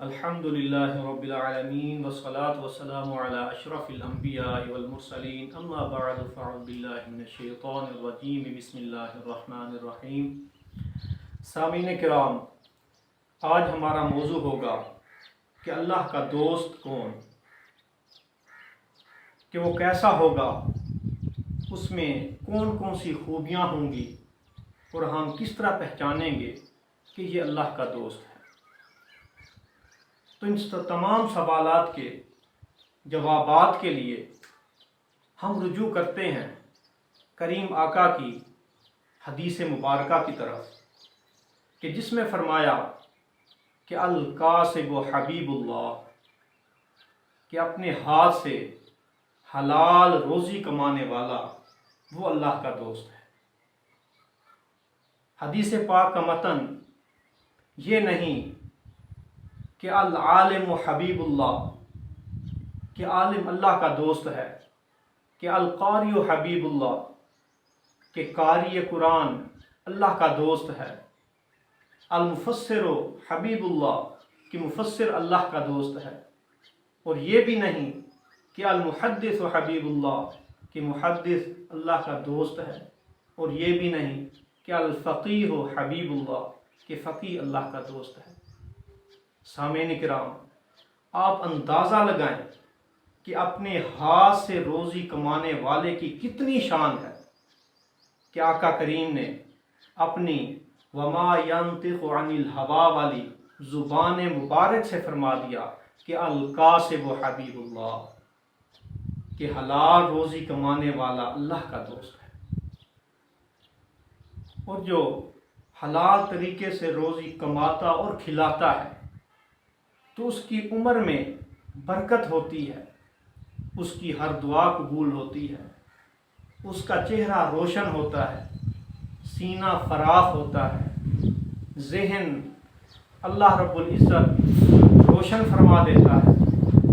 الحمد للہ رب العالمین والصلاة والسلام علی اشرف الانبیاء والمرسلین اما بعد فاعوذ باللہ من الشیطان الرجیم بسم اللہ الرحمن الرحیم۔ سامعین کرام، آج ہمارا موضوع ہوگا کہ اللہ کا دوست کون، کہ وہ کیسا ہوگا، اس میں کون کون سی خوبیاں ہوں گی اور ہم کس طرح پہچانیں گے کہ یہ اللہ کا دوست ہے۔ تو ان تمام سوالات کے جوابات کے لیے ہم رجوع کرتے ہیں کریم آقا کی حدیث مبارکہ کی طرف، کہ جس میں فرمایا کہ الکاسب حبیب اللہ، کہ اپنے ہاتھ سے حلال روزی کمانے والا وہ اللہ کا دوست ہے۔ حدیث پاک کا متن یہ نہیں کہ العالم حبیب اللہ، کہ عالم اللہ کا دوست ہے، کہ القاری حبیب اللہ، کہ قاری قرآن اللہ کا دوست ہے، المفسر حبیب اللہ، کہ مفسر اللہ کا دوست ہے، اور یہ بھی نہیں کہ المحدث حبیب اللہ، کہ محدث اللہ کا دوست ہے، اور یہ بھی نہیں کہ الفقیہ حبیب اللہ، کہ فقیہ اللہ کا دوست ہے۔ سامعین کرام، آپ اندازہ لگائیں کہ اپنے ہاتھ سے روزی کمانے والے کی کتنی شان ہے کہ آقا کریم نے اپنی وما ینطق عن الہوا والی زبان مبارک سے فرما دیا کہ الکاسب حبیب اللہ، کہ حلال روزی کمانے والا اللہ کا دوست ہے۔ اور جو حلال طریقے سے روزی کماتا اور کھلاتا ہے تو اس کی عمر میں برکت ہوتی ہے، اس کی ہر دعا قبول ہوتی ہے، اس کا چہرہ روشن ہوتا ہے، سینہ فراخ ہوتا ہے، ذہن اللہ رب العزت روشن فرما دیتا ہے،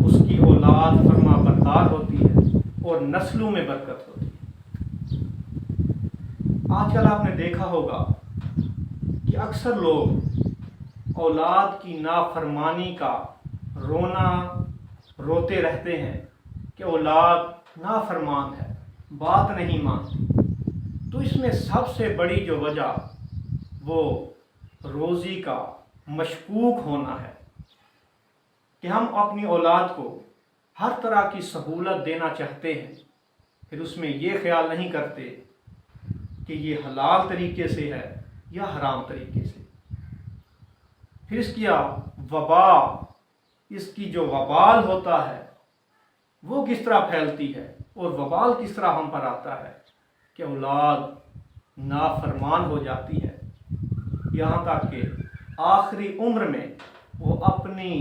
اس کی اولاد فرما بردار ہوتی ہے اور نسلوں میں برکت ہوتی ہے۔ آج کل آپ نے دیکھا ہوگا کہ اکثر لوگ اولاد کی نافرمانی کا رونا روتے رہتے ہیں کہ اولاد نافرمان ہے، بات نہیں مانتی۔ تو اس میں سب سے بڑی جو وجہ وہ روزی کا مشکوک ہونا ہے، کہ ہم اپنی اولاد کو ہر طرح کی سہولت دینا چاہتے ہیں، پھر اس میں یہ خیال نہیں کرتے کہ یہ حلال طریقے سے ہے یا حرام طریقے سے۔ پھر اس کی وبا، اس کی جو وبال ہوتا ہے وہ کس طرح پھیلتی ہے اور وبال کس طرح ہم پر آتا ہے کہ اولاد نافرمان ہو جاتی ہے، یہاں تک کہ آخری عمر میں وہ اپنی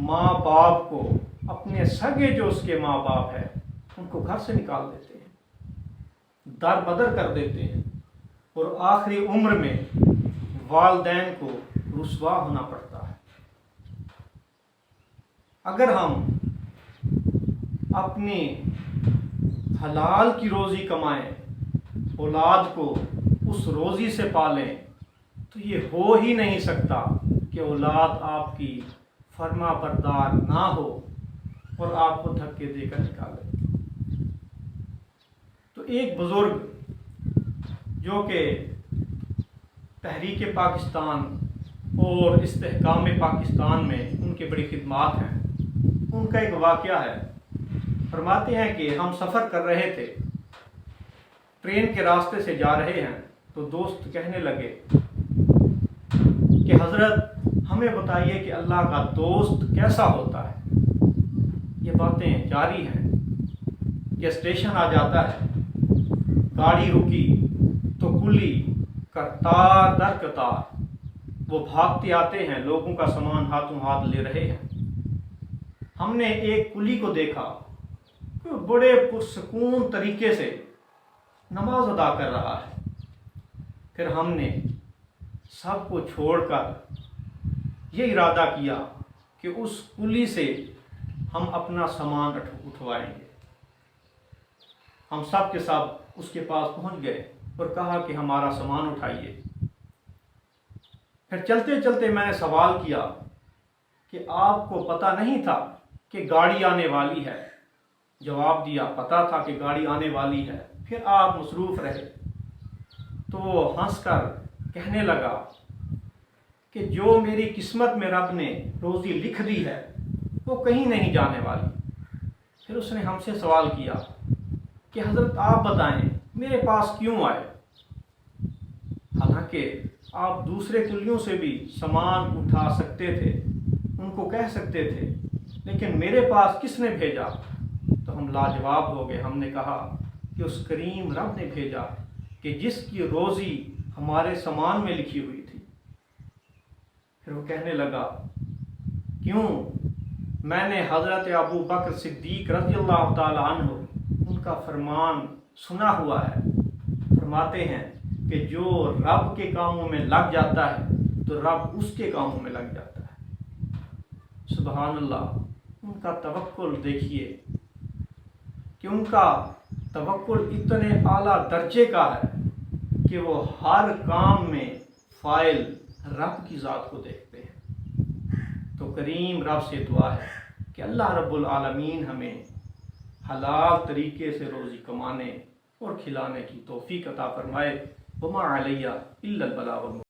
ماں باپ کو، اپنے سگے جو اس کے ماں باپ ہیں ان کو گھر سے نکال دیتے ہیں، در بدر کر دیتے ہیں، اور آخری عمر میں والدین کو رسوا ہونا پڑتا ہے۔ اگر ہم اپنی حلال کی روزی کمائیں، اولاد کو اس روزی سے پالیں، تو یہ ہو ہی نہیں سکتا کہ اولاد آپ کی فرما بردار نہ ہو اور آپ کو دھکے دے کر نکالے۔ تو ایک بزرگ جو کہ تحریک پاکستان اور استحکام پاکستان میں ان کی بڑی خدمات ہیں، ان کا ایک واقعہ ہے۔ فرماتے ہیں کہ ہم سفر کر رہے تھے، ٹرین کے راستے سے جا رہے ہیں، تو دوست کہنے لگے کہ حضرت ہمیں بتائیے کہ اللہ کا دوست کیسا ہوتا ہے۔ یہ باتیں جاری ہیں کہ اسٹیشن آ جاتا ہے، گاڑی رکی تو کلی قطار در قطار وہ بھاگتے آتے ہیں، لوگوں کا سامان ہاتھوں ہاتھ لے رہے ہیں۔ ہم نے ایک کلی کو دیکھا کہ بڑے پرسکون طریقے سے نماز ادا کر رہا ہے۔ پھر ہم نے سب کو چھوڑ کر یہ ارادہ کیا کہ اس کلی سے ہم اپنا سامان اٹھوائیں گے۔ ہم سب کے سب اس کے پاس پہنچ گئے اور کہا کہ ہمارا سامان اٹھائیے۔ پھر چلتے چلتے میں نے سوال کیا کہ آپ کو پتہ نہیں تھا کہ گاڑی آنے والی ہے؟ جواب دیا پتہ تھا کہ گاڑی آنے والی ہے، پھر آپ مصروف رہے۔ تو وہ ہنس کر کہنے لگا کہ جو میری قسمت میں رب نے روزی لکھ دی ہے وہ کہیں نہیں جانے والی۔ پھر اس نے ہم سے سوال کیا کہ حضرت آپ بتائیں میرے پاس کیوں آئے؟ حالانکہ آپ دوسرے کلیوں سے بھی سامان اٹھا سکتے تھے، ان کو کہہ سکتے تھے، لیکن میرے پاس کس نے بھیجا؟ تو ہم لاجواب ہو گئے۔ ہم نے کہا کہ اس کریم رب نے بھیجا کہ جس کی روزی ہمارے سامان میں لکھی ہوئی تھی۔ پھر وہ کہنے لگا کیوں؟ میں نے حضرت ابو بکر صدیق رضی اللہ تعالی عنہ ان کا فرمان سنا ہوا ہے، فرماتے ہیں کہ جو رب کے کاموں میں لگ جاتا ہے تو رب اس کے کاموں میں لگ جاتا ہے۔ سبحان اللہ، ان کا توکل دیکھیے کہ ان کا توکل اتنے اعلیٰ درجے کا ہے کہ وہ ہر کام میں فاعل رب کی ذات کو دیکھتے ہیں۔ تو کریم رب سے دعا ہے کہ اللہ رب العالمین ہمیں حلال طریقے سے روزی کمانے اور کھلانے کی توفیق عطا فرمائے۔ وما علیہ الا البلاغ المبین۔